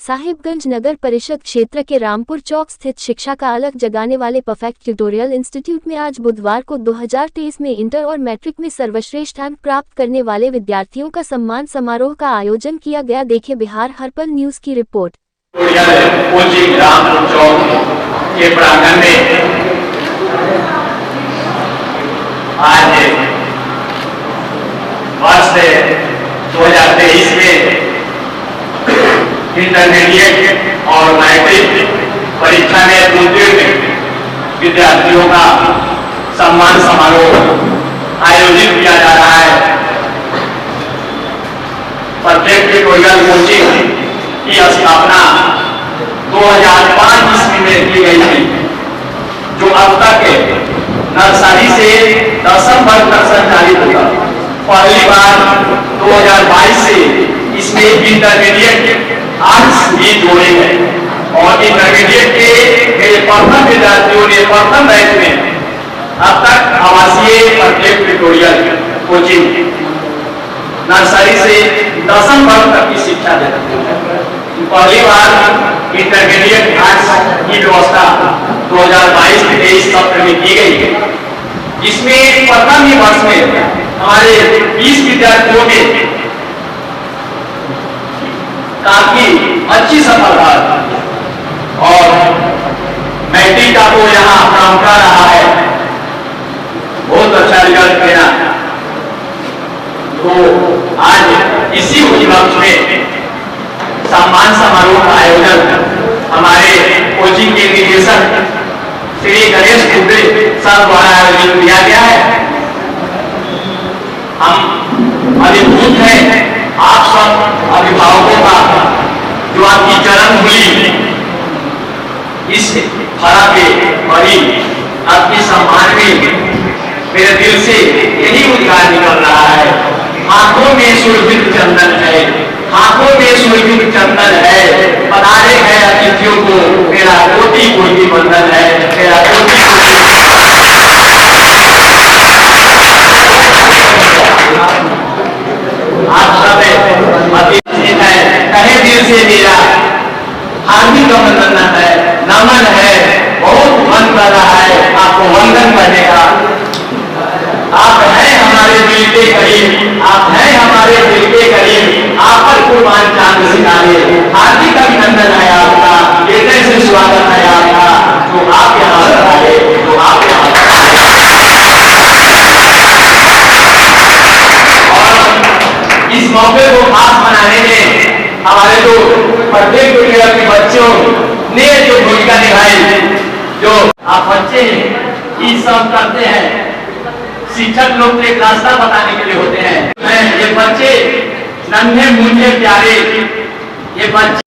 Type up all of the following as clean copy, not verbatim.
साहिबगंज नगर परिषद क्षेत्र के रामपुर चौक स्थित शिक्षा का अलग जगाने वाले परफेक्ट ट्यूटोरियल इंस्टीट्यूट में आज बुधवार को 2023 में इंटर और मैट्रिक में सर्वश्रेष्ठ अंक प्राप्त करने वाले विद्यार्थियों का सम्मान समारोह का आयोजन किया गया। देखे बिहार हर्पल न्यूज की रिपोर्ट। रामपुर चौक के प्रांगण में आज वर्ष 2023 में इंटरमीडिएट और मैट्रिक परीक्षा में उत्तीर्ण विद्यार्थियों का सम्मान समारोह आयोजित किया जा रहा है। परफेक्ट ट्यूटोरियल कोचिंग की स्थापना 2005 ईस्वी में की गई थी, जो अब तक नर्सरी से 10वीं वर्ग तक संचालित होगा। पहली बार 2022 से इसमें इंटरमीडिएट आर्ट्स भी जोड़े गए और इंटरमीडिएट के मेरे प्रथम विद्यार्थियों ने प्रथम बैच में अब तक आवासीय परफेक्ट ट्यूटोरियल कोचिंग नर्सरी से 10वीं वर्ग तक की शिक्षा देते हैं। पहली बार इंटरमीडिएट आर्ट्स की व्यवस्था 2022-23 सत्र में की गई, जिसमें प्रथम ही वर्ष में हमारे 20 विद्यार्थियों ने काफी अच्छी सफलता और मैट्रिक का तो यहाँ अपना रहा है, बहुत अच्छा रिजल्ट किया। तो आज इसी उपलक्ष्य में सम्मान समारोह का आयोजन हमारे कोचिंग के निदेशक श्री गणेश दुबे सर द्वारा आयोजित किया गया है। हम अभिभूत हैं आप सब अभिभावकों का, जो आपकी जन्मभूमि इस धरा पे बड़ी आपके सम्मान में मेरे दिल से यही उद्गार निकल रहा है। हाथों में सुरभित चंदन है, हाथों में सुरभित चंदन है, पधारे हैं अतिथियों को मेरा कोटि कोटि वंदन है, मेरा कोटि आप सब कहे दिल से मेरा हार्दिक अभिनंदन है, नमन है। बहुत मन कर रहा है आपको वंदन करने का। आप हैं हमारे दिल के करीब, आप हैं हमारे दिल के करीब, आप पर कुर्बान चांद सितारे। हार्दिक अभिनंदन है आपका, हृदय से स्वागत है आपका, जो आप यहाँ आए, जो आप यहाँ इस मौके को खास बनाने में हमारे जो प्रत्येक ट्यूटोरियल के बच्चों ने जो भूमिका निभाई, जो आप बच्चे ये सब करते हैं, शिक्षक लोग एक रास्ता बताने के लिए होते हैं। ये बच्चे नन्हे मुन्ने प्यारे, ये बच्चे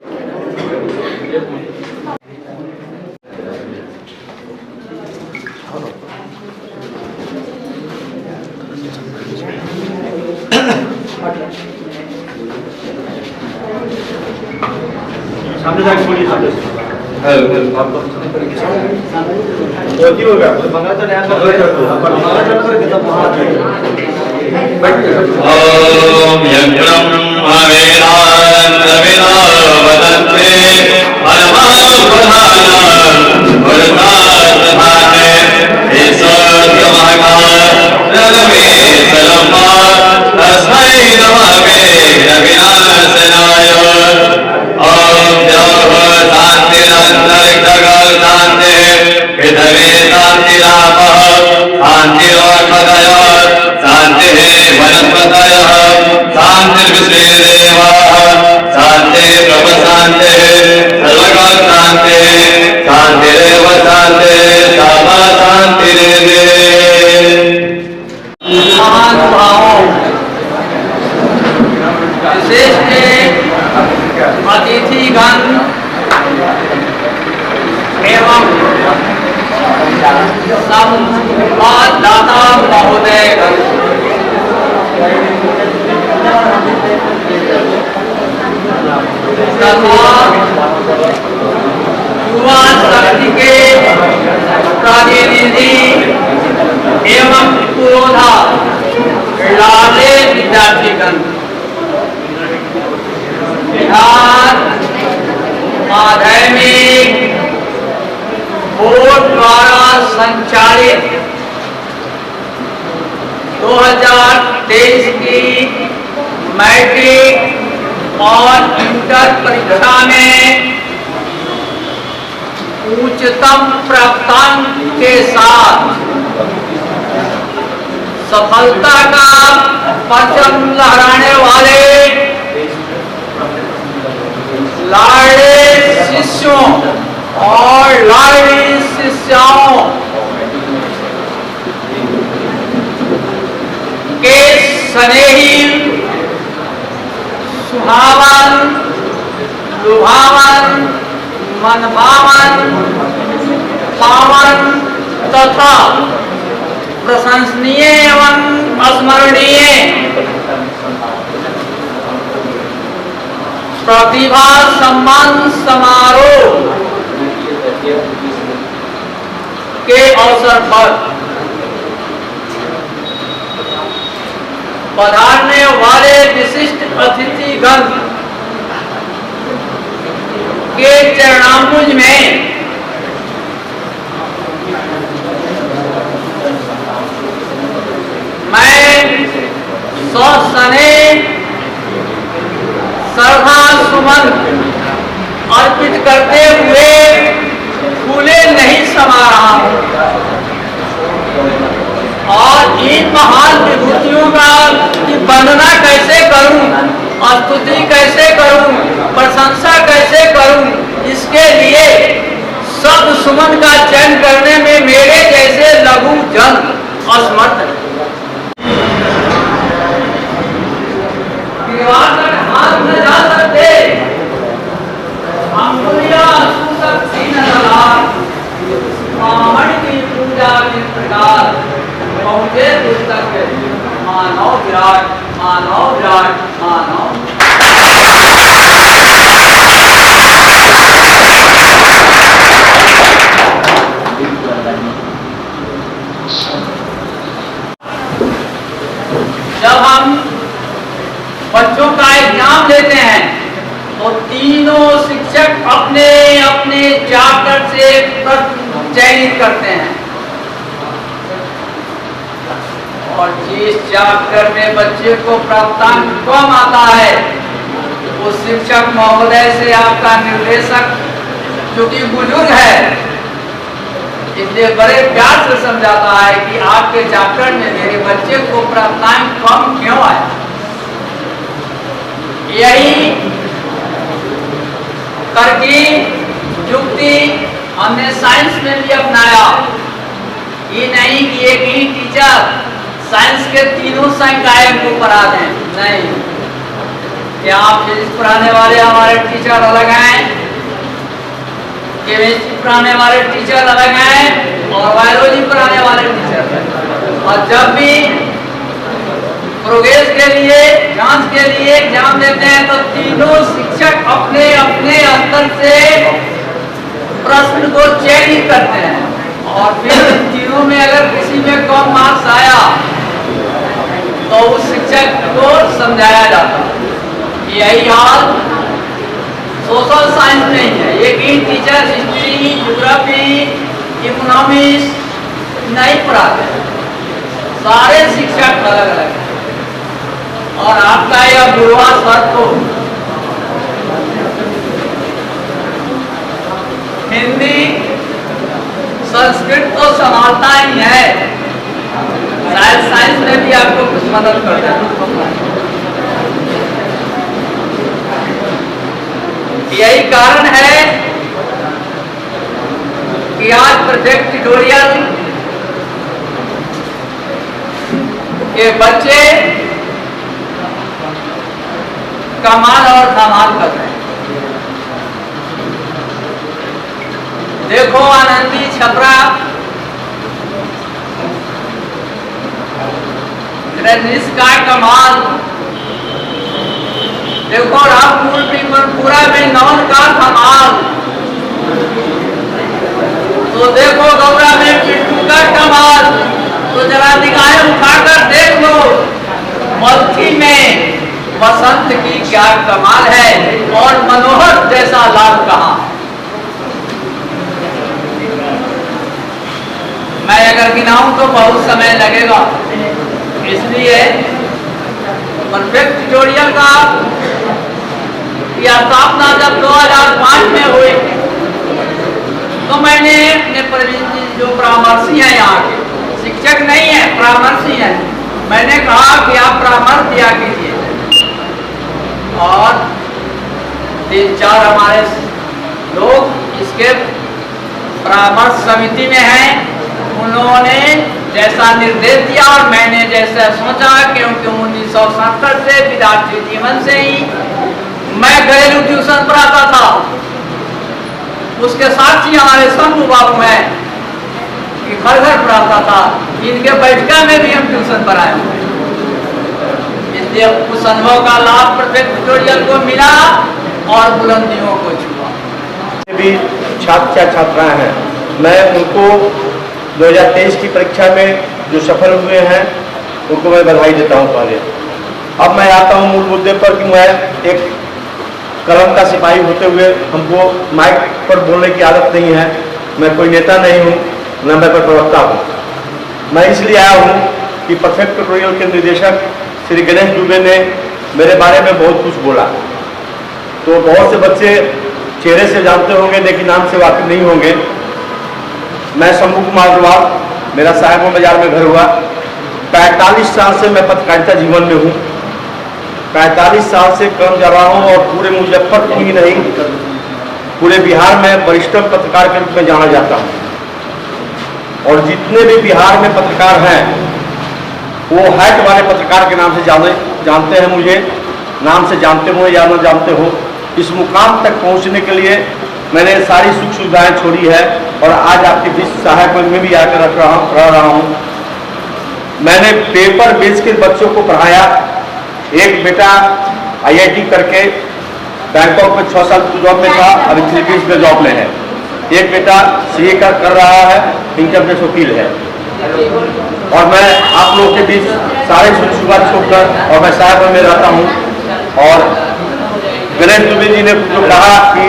सामने जाके बोलिए। सामने होती होगा मंगला तो नया ओम यज्ञम अवेदान रविना वदन्ते परमावधाना वरदान भाने ईश्वरमहाकाल रवि सलम्मा तस्मै नमः रविनाशनाय। ओम शांतिरन्तरिक्षगः शान्तिः पृथिवी शान्तिरापः शान्तिरोषधयः शान्तिः वनस्पतयः शान्तिर्विश्वेदेवाः शान्तिः ब्रह्मशान्तिः सर्वगः शान्तिः शान्तिरेव शान्तिः सामा शान्तिरेव। महानुभावों, विशिष्ट अतिथिगण एवं संवाददाता महोदय, तथा युवा शक्ति के प्रतिनिधि एवं पुरोधा लाले विद्यार्थीगण, बिहार माध्यमिक बोर्ड द्वारा संचालित 2023 की मैट्रिक और इंटर परीक्षा में उच्चतम प्राप्तांक के साथ सफलता का परचम लहराने वाले लाडले शिष्यों और लाडली शिष्याओं के स्नेही, सुहावन, लुभावन, मनभावन, पावन तथा प्रशंसनीय एवं स्मरणीय प्रतिभा सम्मान समारोह के अवसर पर पधारने वाले विशिष्ट अतिथिगण के चरणाम्बुज में मैं सस्नेह श्रद्धा सुमन अर्पित करते हुए फूले नहीं समा रहा हूं और इन महान विभूतियों का की वंदना कैसे करूं, स्तुति कैसे करूं, प्रशंसा कैसे करूं, इसके लिए शब्द सुमन का चयन करने में मेरे जैसे लघु जन असमर्थ है। हाथ न जा सकते की पूजा किस प्रकार पहुंचे पुस्तक मानव विराट, मानव विराट, मानव। जब हम बच्चों का एग्जाम लेते हैं तो तीनों शिक्षक अपने अपने चैप्टर से प्रश्न चयनित करते हैं और जिस चैप्टर में बच्चे को प्राप्तांक कम आता है उस शिक्षक महोदय से आपका निर्देशक जो कि बुजुर्ग है इसलिए बड़े प्यार से समझाता है कि आपके चैप्टर में मेरे बच्चे को प्राप्तांक कम क्यों आया। यही तरकीब युक्ति हमने साइंस में भी अपनाया। ये नहीं कि एक ही टीचर साइंस के तीनों संकाय को पढ़ा दें, नहीं। क्या आप फिजिक्स पढ़ाने वाले हमारे टीचर अलग हैं, केमिस्ट्री पढ़ाने वाले टीचर अलग हैं और बायोलॉजी पढ़ाने वाले टीचर। और जब भी प्रोग्रेस के लिए जांच के लिए एग्जाम देते हैं तो तीनों शिक्षक अपने अपने स्तर से प्रश्न को चयनित करते हैं और फिर तीनों में अगर किसी में कम मार्क्स आया तो उस शिक्षक को समझाया जाता है। यही हाल सोशल साइंस में ही है। एक ही टीचर हिस्ट्री, ज्योग्राफी, इकोनॉमिक्स नहीं पढ़ाते, सारे शिक्षक अलग अलग हैं। और आपका यह बुरा सर को हिंदी संस्कृत तो संभालता ही है, शायद साइंस में भी आपको कुछ मदद करता है। यही कारण है कि आज प्रोजेक्ट ट्यूटोरियल के बच्चे कमाल और धमाल कर रहे हैं। देखो आनंदी छपरा का कमाल, देखो रामपुर पूरा में नौन का कमाल, तो देखो गौरा में पिट्टू का कमाल। तो जरा निगाहें उठाकर देख लो मल्थी में बसंत की क्या कमाल है और मनोहर जैसा लाल कहां। मैं अगर गिनाऊं तो बहुत समय लगेगा, इसलिए परफेक्ट ट्यूटोरियल का यह स्थापना जब 2005 में हुई तो मैंने अपने जो परामर्शी हैं, यहाँ के शिक्षक नहीं है, परामर्शी हैं, मैंने कहा कि आप परामर्श दिया कीजिए। और 3-4 हमारे लोग इसके परामर्श समिति में हैं, उन्होंने जैसा निर्देश दिया और मैंने जैसा सोचा, क्योंकि 1970 से विद्यार्थी जीवन से ही मैं घरेलू ट्यूशन पढ़ाता था। उसके साथ ही हमारे शंभू बाबू हैं कि घर घर पढ़ाता था, इनके बैठका में भी हम ट्यूशन पढ़ाए हुए, इसलिए उस अनुभव का लाभ परफेक्ट ट्यूटोरियल को मिला और बुलंदियों को छुआ। भी छात्र छात्राएं हैं, मैं उनको 2023 की परीक्षा में जो सफल हुए हैं उनको मैं बधाई देता हूं। पहले अब मैं आता हूं मूल मुद्दे पर कि मैं एक कलम का सिपाही होते हुए हमको माइक पर बोलने की आदत नहीं है। मैं कोई नेता नहीं हूं, न मैं कोई प्रवक्ता हूं। मैं इसलिए आया हूं कि परफेक्ट ट्यूटोरियल के निदेशक श्री गणेश दुबे ने मेरे बारे में बहुत कुछ बोला। तो बहुत से बच्चे चेहरे से जानते होंगे लेकिन नाम से वाकिफ नहीं होंगे। मैं शंभू कुमार अग्रवाल, मेरा साहेबगंज बाजार में घर हुआ। 45 साल से मैं पत्रकारिता जीवन में हूँ। 45 साल से काम कर रहा हूँ और पूरे मुजफ्फरपुर ही नहीं, पूरे बिहार में वरिष्ठतम पत्रकार के रूप में जाना जाता हूँ। और जितने भी बिहार में पत्रकार हैं वो हैट वाले पत्रकार के नाम से जानते हैं मुझे, नाम से जानते हो या न जानते हो। इस मुकाम तक पहुँचने के लिए मैंने सारी सुख सुविधाएं छोड़ी है और आज आपके बीच सहायकगंज में भी आकर रह रहा हूँ। मैंने पेपर बेच के बच्चों को पढ़ाया। एक बेटा IIT करके बैंकॉक में 6 साल जॉब में था, अभी फिलीपींस में जॉब में है। एक बेटा CA कर रहा है, इनकम टैक्स वकील है। और मैं आप लोगों के बीच सारे सुख सुविधा छोड़कर और मैं साहेबगंज में रहता हूँ। और गणेश दुबे जी ने जो कहा कि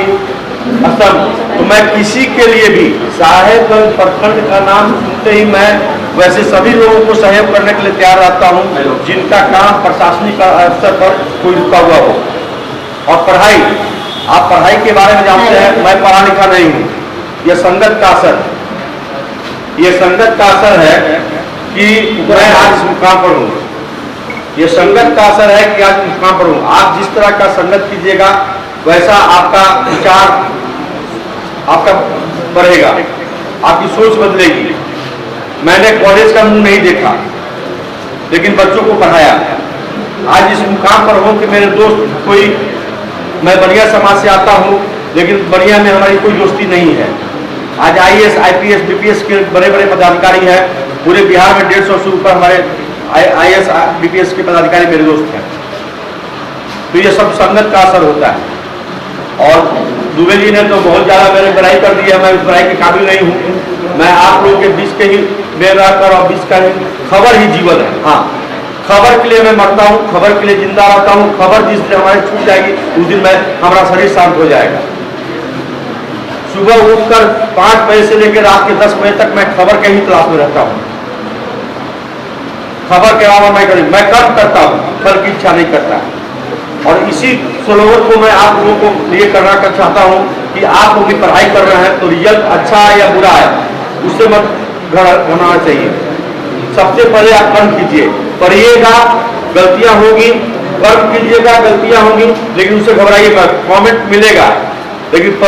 असम, तो मैं किसी के लिए भी साहेबगंज प्रखंड का नाम सुनते ही मैं वैसे सभी लोगों को सहयोग करने के लिए तैयार रहता हूं जिनका काम प्रशासनिक स्तर पर कोई रुका हुआ हो। और पढ़ाई, आप पढ़ाई के बारे में जानते हैं, मैं पढ़ा लिखा नहीं हूँ। यह संगत का असर, ये संगत का असर है कि मैं आज इस मुकाम पर हूँ। ये संगत का असर है कि आज इस मुकाम पर हूँ। आप जिस तरह का संगत कीजिएगा वैसा आपका विचार आपका बढ़ेगा, आपकी सोच बदलेगी। मैंने कॉलेज का मुंह नहीं देखा लेकिन बच्चों को पढ़ाया। आज इस मुकाम पर हूँ कि मेरे दोस्त कोई, मैं बढ़िया समाज से आता हूँ लेकिन बढ़िया में हमारी कोई दोस्ती नहीं है। आज IAS, IPS, BPS के बड़े बड़े पदाधिकारी हैं। पूरे बिहार में 150 से ऊपर हमारे IAS, BPS के पदाधिकारी मेरे दोस्त हैं। तो ये सब संगत का असर होता है। और दुबे जी ने तो बहुत ज़्यादा मेरे बड़ाई कर दी है, मैं उस बड़ाई के काबिल नहीं हूँ। मैं आप लोगों के बीच के ही में रहकर और बीच का ही खबर ही जीवन है। हाँ, खबर के लिए मैं मरता हूँ, खबर के लिए जिंदा रहता हूँ। खबर जिस दिन हमारी छूट जाएगी उस दिन हमारा शरीर शांत हो जाएगा। सुबह उठकर 5 बजे से लेकर रात के 10 बजे तक मैं खबर के ही तलाश में रहता हूँ। खबर के अलावा मैं कर्म करता हूँ, फल की इच्छा नहीं करता। और इसी स्लोगन को मैं आप लोगों को लिए करना चाहता हूँ कि आप लोग भी पढ़ाई कर रहे हैं तो रिजल्ट अच्छा है या बुरा है उससे मत घबराना चाहिए। सबसे पहले आप कर्म कीजिए, पढ़िएगा, गलतियां होगी, कर्म कीजिएगा, गलतियां होंगी, लेकिन उससे घबराइए मत। कमेंट मिलेगा लेकिन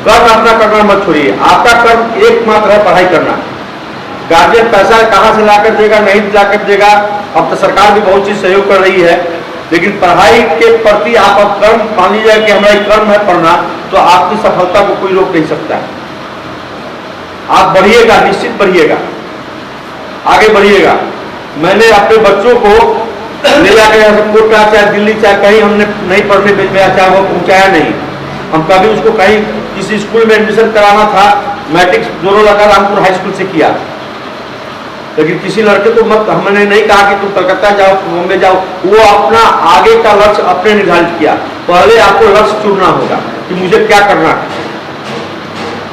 कर्म अपना करना मत छोड़िए। आपका कर्म एकमात्र है पढ़ाई करना। गार्जियन पैसा कहाँ से लाकर देगा, नहीं लाकर देगा। अब तो सरकार भी बहुत चीज सहयोग कर रही है, लेकिन पढ़ाई के प्रति आप अब कर्म मान लीजिए कि हमारा कर्म है पढ़ना, तो आपकी सफलता को कोई रोक नहीं सकता है। आप बढ़िएगा, निश्चित बढ़िएगा, आगे बढ़िएगा। मैंने अपने बच्चों को ले जाकर एयरपोर्ट का चाहे दिल्ली चाहे कहीं हमने नहीं पढ़ने भेजा, चाहे वो पहुंचाया नहीं। हम कभी उसको कहीं किसी स्कूल में एडमिशन कराना था, मैट्रिक दोनों लगा रामपुर हाई स्कूल से किया, लेकिन किसी लड़के को मत हमने नहीं कहा कि तुम कलकत्ता जाओ, बॉम्बे जाओ। वो अपना आगे का लक्ष्य अपने निर्धारित किया। पहले आपको लक्ष्य चुनना होगा कि मुझे क्या करना है।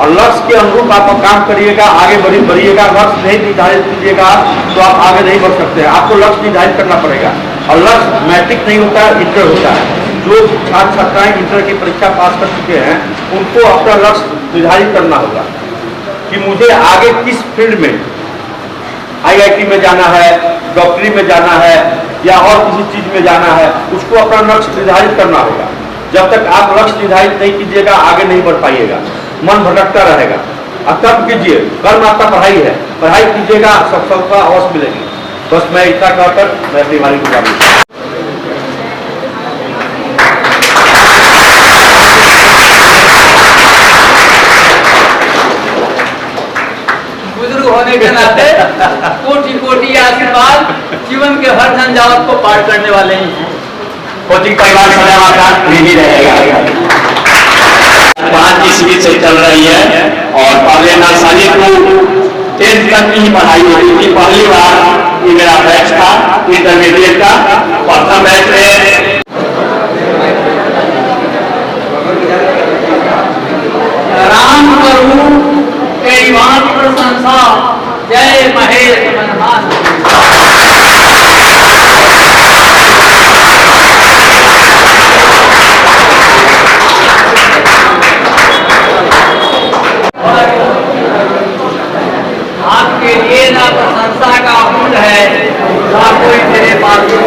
और लक्ष्य के अनुरूप आप काम करिएगा, आगे बढ़िएगा। लक्ष्य नहीं निर्धारित कीजिएगा तो आप आगे नहीं बढ़ सकते हैं। आपको लक्ष्य निर्धारित करना पड़ेगा। और लक्ष्य मैट्रिक नहीं होता है, इंटर होता है। जो छात्र छात्राएं इंटर की परीक्षा पास कर चुके हैं उनको अपना लक्ष्य निर्धारित करना होगा कि मुझे आगे किस फील्ड में, IIT में जाना है, डॉक्टरी में जाना है या और किसी चीज में जाना है, उसको अपना लक्ष्य निर्धारित करना होगा। जब तक आप लक्ष्य निर्धारित नहीं कीजिएगा आगे नहीं बढ़ पाइएगा, मन भटकता रहेगा। अब तब कीजिए, कर्म आपका पढ़ाई है, पढ़ाई कीजिएगा, सफलता अवश्य मिलेगी। बस मैं इतना कहकर मैं अपनी वाणी को जारी बुजुर्ग होने के नाते कोटि कोटि आशीर्वाद, जीवन के हर झंझावत को पार करने वाले ही हैं। कोचिंग परिवार सदैव आपका नहीं रहेगा। बात इस बीच से चल रही है और पहले नर्सरी टू 10th तक की पढ़ाई होती थी। पहली बार ये मेरा बैच था इंटरमीडिएट का। प्रथम बैच में राम करूं तेरी बात प्रशंसा, जय महेश मनहास। आपके लिए ना प्रशंसा का मूल है ना कोई तेरे पास है।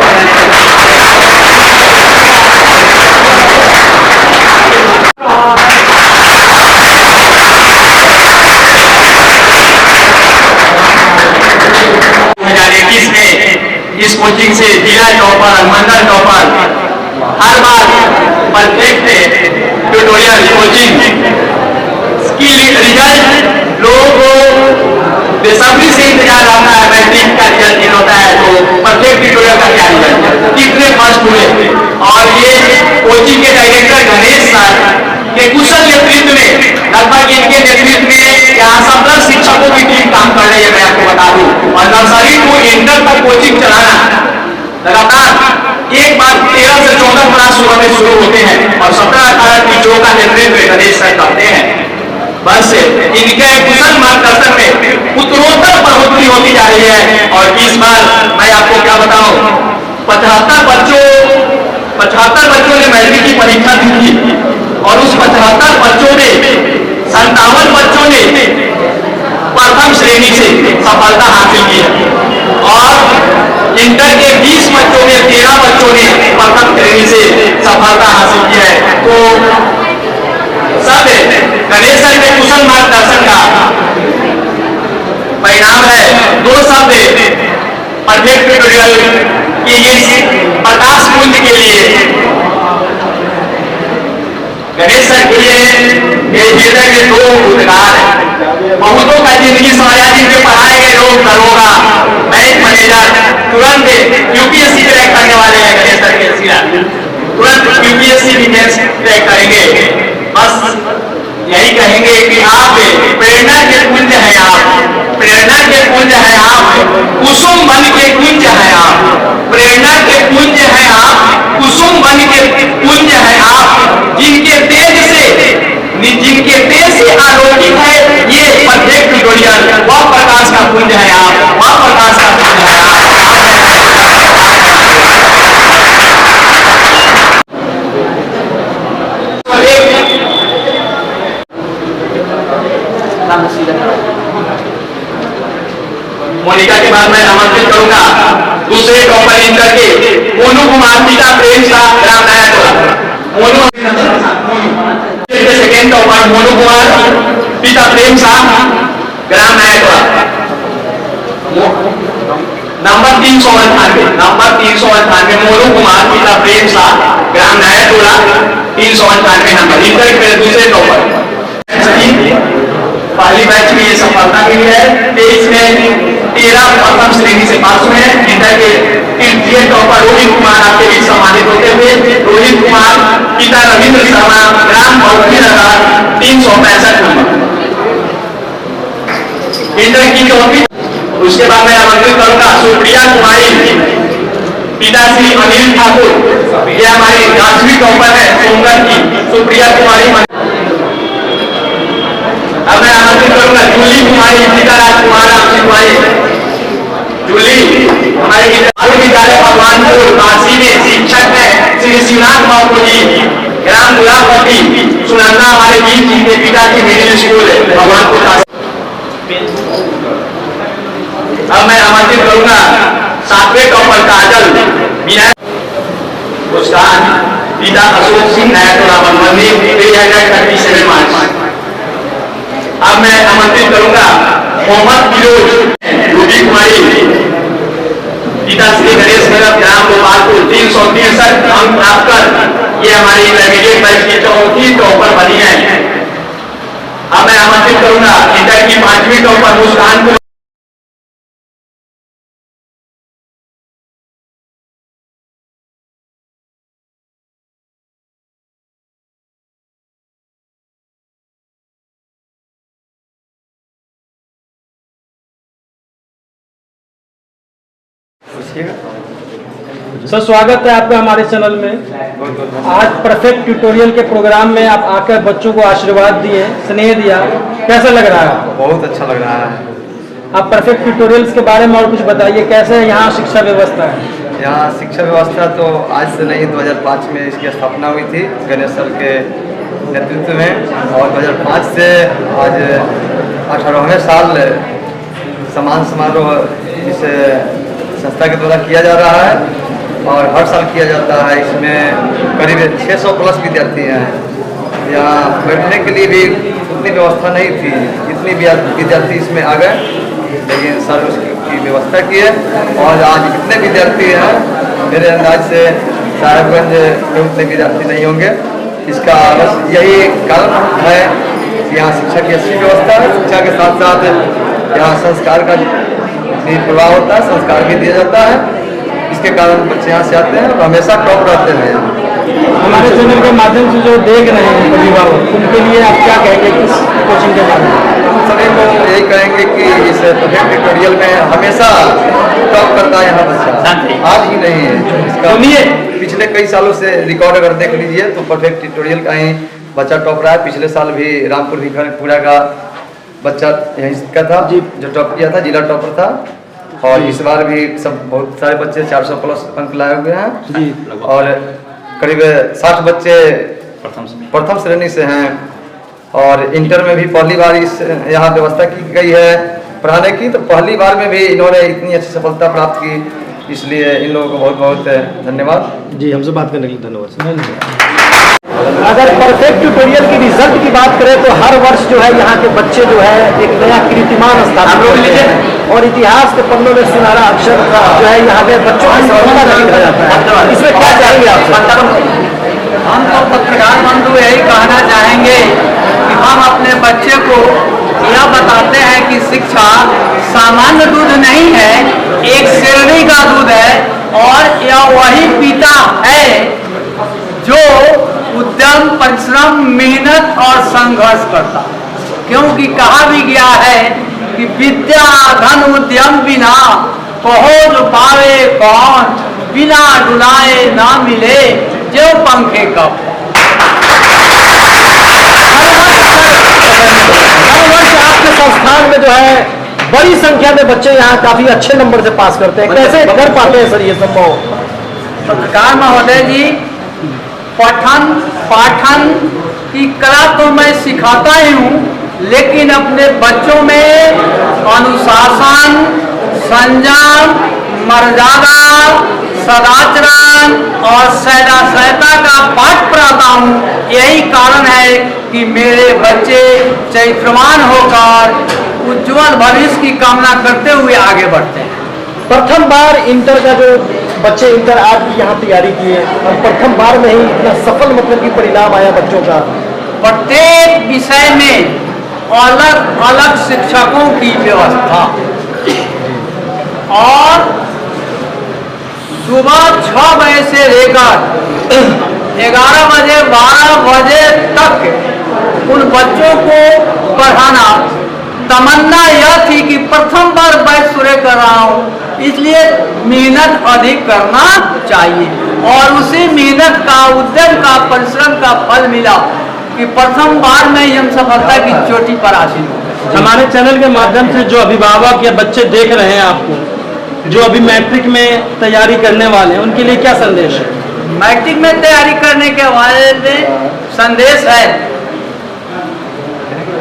इस कोचिंग से जिला टॉपर, मंडल टॉपर, हर बार परफेक्ट ट्यूटोरियल कोचिंग की रिजल्ट लोगों को बेसब्री से इंतजार रहता है। मैट्रिक का रिजल्ट नहीं होता है तो परफेक्ट ट्यूटोरियल का क्या रिजल्ट, कितने फर्स्ट हुए। और ये कोचिंग के डायरेक्टर गणेश सर के कुशल नेतृत्व में, लगभग इनके नेतृत्व में यहाँ 17 शिक्षकों की टीम काम कर रही है, मैं आपको बता दूं। और नर्सरी टू इंटर तक कोचिंग चलाना लगातार एक बार 13 से 14 क्लास सुबह में शुरू होते हैं और 17-18 टीचरों का नेतृत्व गणेश सर करते हैं। बस इनके कुशल मार्गदर्शन में उत्तरोत्तर बढ़ोतरी होती जा रही है। और इस बार मैं आपको क्या बताऊं, 75 बच्चों ने मैट्रिक की परीक्षा दी थी और उस 75 बच्चों में 57 बच्चों ने प्रथम श्रेणी से सफलता हासिल की है। और इंटर के 20 बच्चों में 13 बच्चों ने प्रथम श्रेणी से सफलता हासिल की है। तो सब गणेश सर के कुशल मार्गदर्शन का परिणाम है। 2 शब्द परफेक्ट ट्यूटोरियल की इस प्रकाश पुंज के लिए, गणेश सर के लिए मेरे हृदय में 2 उद्गार है। बहुतों का जिंदगी सवाया जिनके पढ़ाए गए लोग दरोगा, बैंक मैनेजर तुरंत यूपीएससी क्रैक करने वाले हैं। गणेश सर के सिवा तुरंत यूपीएससी भी क्रैक करेंगे। बस यही कहेंगे कि आप प्रेरणा के पुंज हैं, आप प्रेरणा के पुंज हैं, आप कुसुम बन के कुंज हैं, आप प्रेरणा के पुंज हैं, आप कुसुम बन के पुंज हैं, आप जिनके तेज से आलोकित है ये परफेक्ट ट्यूटोरियल। वह प्रकाश का पुंज है आप, वह प्रकाश का पुंज है आप। मोनिका के बाद मैं आमंत्रित करूंगा दूसरे टॉपर इंटर के मोनू कुमार, पिता प्रेम साह, ग्राम नया मोनू। सेकेंड टॉपर मोनू कुमार, पिता प्रेम साह, ग्राम नया नंबर 398 मोनू कुमार, पिता प्रेम साह, ग्राम नया टोला, 398 नंबर इंटर के दूसरे टॉपर। पहली बैच में ये सफलता मिली है। 23 में 13 प्रथम श्रेणी से पास हुए। इंटर के तृतीय टॉपर रोहित कुमार आपके बीच सम्मानित होते हुए। रोहित कुमार, पिता रविंद्र शर्मा, ग्राम भौती नगर, 365 नंबर इंटर की टॉपिक। उसके बाद मैं आमंत्रित करूंगा सुप्रिया कुमारी, पिता श्री अनिल ठाकुर, ये हमारी 10वीं टॉपर है सोमगढ़ की सुप्रिया कुमारी। करूंगा जूली कुमारी, गीता राजकुमार, आपसी कुमारी जूली हमारे विद्यालय भगवानपुर काशी में शिक्षक है श्री शिवनाथ बाबू जी, ग्राम गुलाबपट्टी सुनंदा हमारे वीर जी के पिता की मिडिल स्कूल है भगवानपुर काशी। अब मैं आमंत्रित करूंगा 7वें टॉपर काजल बिना उसका पिता अशोक सिंह नायक रावलमंदी 337 मार्च। अब मैं आमंत्रित करूंगा मोहम्मद फिरोज रूबी कुमारी, पिता श्री गणेश भगत, ग्राम गोपालपुर 363 अंक प्राप्त कर ये हमारी इंटरमीडिएट बैच की चौथी टॉपर बनी है। अब मैं आमंत्रित करूंगा इंटर की 5वीं टॉपर मुस्कान को। सर स्वागत है आपका हमारे चैनल में। आज परफेक्ट ट्यूटोरियल के प्रोग्राम में आप आकर बच्चों को आशीर्वाद दिए, स्नेह दिया, कैसा लग रहा है आपको? बहुत अच्छा लग रहा है। आप परफेक्ट ट्यूटोरियल्स के बारे में और कुछ बताइए, कैसे यहाँ शिक्षा व्यवस्था है? यहाँ शिक्षा व्यवस्था तो आज से नहीं, 2005 में इसकी स्थापना हुई थी गणेश सर के नेतृत्व में, और 2005 से आज 18वें साल सम्मान समारोह इस संस्था के द्वारा किया जा रहा है और हर साल किया जाता है। इसमें करीब 600 प्लस विद्यार्थी हैं। यहाँ बैठने के लिए भी उतनी व्यवस्था नहीं थी, इतनी विद्यार्थी इसमें आ गए, लेकिन सर उसकी व्यवस्था की है और आज कितने विद्यार्थी हैं, मेरे अंदाज से साहेबगंज में उतने विद्यार्थी नहीं होंगे। इसका बस यही कारण है कि यहाँ शिक्षा की अच्छी व्यवस्था है। शिक्षा के साथ साथ यहाँ संस्कार का भी प्रभाव होता है, संस्कार भी दिया जाता है। इसके कारण बच्चे यहाँ से आते हैं और हमेशा टॉप रहते हैं। हमारे चैनल के माध्यम से जो देख रहे हैं अभिभावक, उनके लिए आप क्या कहेंगे इस कोचिंग के बारे में? हम सभी को यही कहेंगे कि इस परफेक्ट ट्यूटोरियल में हमेशा टॉप करता है यहाँ बच्चा, आज ही नहीं है। इसका पिछले कई सालों से रिकॉर्ड अगर देख लीजिए तो परफेक्ट ट्यूटोरियल का ही बच्चा टॉप रहा है। पिछले साल भी रामपुर भिखारीपुरा का बच्चा यहीं का था जो टॉप किया था, जिला टॉपर था। और इस बार भी सब बहुत सारे बच्चे 400 प्लस अंक लाए हुए हैं और करीब 60 बच्चे प्रथम श्रेणी से हैं। और इंटर में भी पहली बार इस यहाँ व्यवस्था की गई है पढ़ाने की, तो पहली बार में भी इन्होंने इतनी अच्छी सफलता प्राप्त की, इसलिए इन लोगों को बहुत बहुत धन्यवाद। जी, हमसे बात करने के लिए धन्यवाद। अगर परफेक्ट ट्यूटोरियल की रिजल्ट की बात करें तो हर वर्ष जो है यहाँ के बच्चे जो है एक नया कीर्तिमान स्थापित करते हैं और इतिहास के पन्नों में सुनहरा अक्षर जो है यहाँ के बच्चों की सफलता नहीं किया जाता है। इसमें क्या चाहेंगे आप? हम तो पत्रकार बंधु यही कहना चाहेंगे कि हम अपने बच्चे को यह बताते हैं कि शिक्षा सामान्य दूध नहीं है, एक श्रेणी का दूध है और यह वही पिता है जो उद्यम, परिश्रम, मेहनत और संघर्ष करता, क्योंकि कहा भी गया है कि विद्या धन उद्यम बिना पहुँच पावे कौन, बिना डुलाए ना मिले जो पंखे कब। आपके संस्थान में जो है बड़ी संख्या में बच्चे यहाँ काफी अच्छे नंबर से पास करते हैं, कैसे कर पाते हैं सर ये संभव? पत्रकार महोदय जी, पठन पाठन की कला तो मैं सिखाता ही हूँ, लेकिन अपने बच्चों में अनुशासन, संयम, मर्यादा, सदाचरण और सहनशीलता का पाठ पढ़ाता हूँ। यही कारण है कि मेरे बच्चे चरित्रवान होकर उज्जवल भविष्य की कामना करते हुए आगे बढ़ते हैं। प्रथम बार इंटर का जो बच्चे इंटर आज यहाँ तैयारी किए और प्रथम बार में ही इतना सफल मतलब की परिणाम आया बच्चों का। प्रत्येक विषय में अलग अलग शिक्षकों की व्यवस्था और सुबह 6 बजे से लेकर 11 बजे 12 बजे तक उन बच्चों को पढ़ाना। तमन्ना यह थी कि प्रथम बार बैच शुरू कर रहा हूँ, इसलिए मेहनत अधिक करना चाहिए और उसी मेहनत का, उद्यम का, परिश्रम का फल मिला कि प्रथम बार में ही हम सफलता की चोटी पर हासिल हो गए। हमारे चैनल के माध्यम से जो अभिभावक या बच्चे देख रहे हैं आपको, जो अभी मैट्रिक में तैयारी करने वाले हैं, उनके लिए क्या संदेश है? मैट्रिक में तैयारी करने के बारे में संदेश है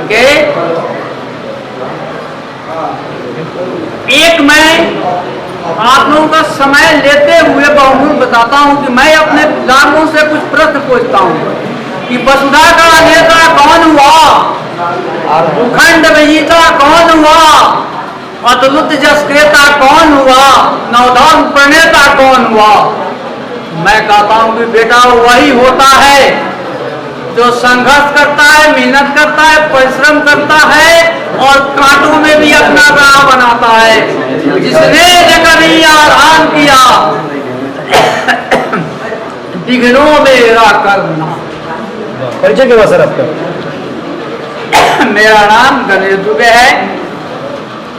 कि एक मैं आप लोगों का समय लेते हुए बहुमूल्य बताता हूं कि मैं अपने पितामहों से कुछ प्रश्न पूछता हूं कि वसुधा का नेता कौन हुआ, भूखंड विजेता कौन हुआ, अद्भुत जस क्रेता कौन हुआ, नवधर्म प्रणेता कौन हुआ। मैं कहता हूं कि बेटा वही होता है जो संघर्ष करता है, मेहनत करता है, परिश्रम करता है और कांटों में भी अपना राह बनाता है। जिसने कभी आराम किया विघ्नों में करना। परिचय क्या हुआ सर आपका? मेरा नाम गणेश दुबे है,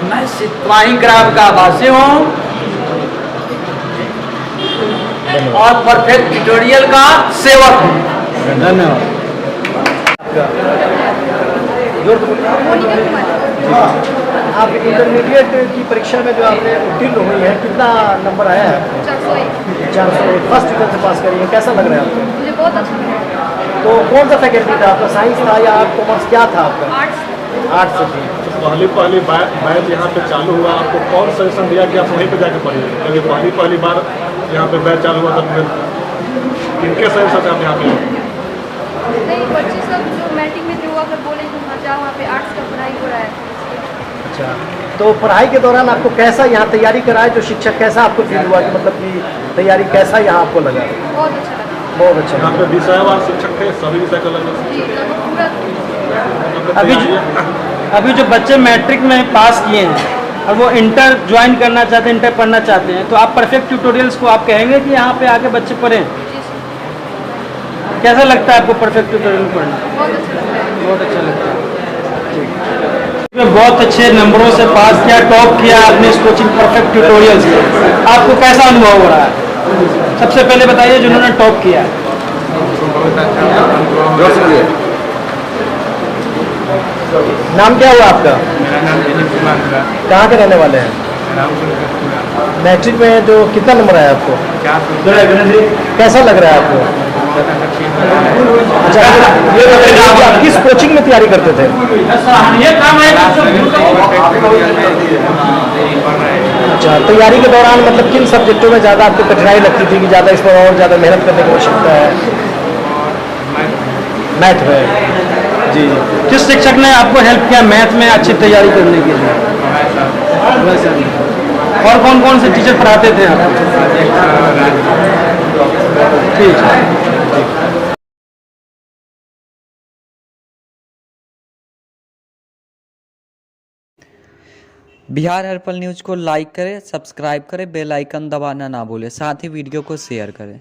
मैं सितवाही ग्राम का वासी हूँ और परफेक्ट ट्यूटोरियल का सेवक हूँ। धन्यवाद। आप इंटरमीडिएट की परीक्षा में जो आपने उत्तीर्ण हुई है, कितना नंबर आया है? 401 फर्स्ट डिवीजन से पास करी है। कैसा लग रहा है आपको? मुझे बहुत अच्छा लगा। तो कौन सा फैकल्टी था आपका? साइंस था या आर्ट कॉमर्स, क्या था आपका? आर्ट्स से थी। पहली बैच यहाँ पे चालू हुआ, आपको कौन सजेशन दिया कि आप वहीं पे जाके पढ़िए? क्योंकि पहली बार यहाँ पे बैच चालू हुआ, तब किनके सजेशन से आप यहाँ पे? नहीं, बच्चे सब जो मैट्रिक में थे वो अगर बोले कि वहाँ जाओ, वहाँ पे आर्ट्स का पढ़ाई हो रहा है। अच्छा, तो पढ़ाई के दौरान आपको कैसा यहाँ तैयारी कराए जो शिक्षक, कैसा आपको फील हुआ कि मतलब कि तैयारी कैसा यहाँ आपको लगा? बहुत अच्छा लगा। बहुत अच्छा। यहाँ पे विषयवार शिक्षक थे, सभी विषय का लगभग जी, लगभग पूरा। अभी जो बच्चे मैट्रिक में पास किए हैं और वो इंटर ज्वाइन करना चाहते हैं, इंटर पढ़ना चाहते हैं, तो आप परफेक्ट ट्यूटोरियल्स को आप कहेंगे कि यहाँ पे आके बच्चे पढ़ें? कैसा लगता है आपको परफेक्ट ट्यूटोरियल पढ़ना? बहुत अच्छा लगता है। बहुत अच्छे नंबरों से पास किया, टॉप किया आपने इस कोचिंग परफेक्ट ट्यूटोरियल्स में, आपको कैसा अनुभव हो रहा है? सबसे पहले बताइए जिन्होंने टॉप किया। नाम क्या हुआ आपका? मेरा नाम विनीत कुमार हुआ। कहाँ के रहने वाले हैं? मैट्रिक में जो कितना नंबर आया आपको? 400। कैसा लग रहा है आपको? अच्छा, ये बताइए आप किस कोचिंग में तैयारी करते थे? अच्छा, तैयारी के दौरान मतलब किन सब्जेक्टों में ज़्यादा आपको कठिनाई लगती थी कि ज़्यादा इस पर और ज़्यादा मेहनत करने की आवश्यकता है? मैथ में। जी, किस शिक्षक ने आपको हेल्प किया मैथ में अच्छी तैयारी करने के लिए? और कौन कौन से टीचर पढ़ाते थे आप? ठीक है। बिहार हर पल न्यूज़ को लाइक करें, सब्सक्राइब करें, बेल आइकन दबाना ना भूलें, साथ ही वीडियो को शेयर करें।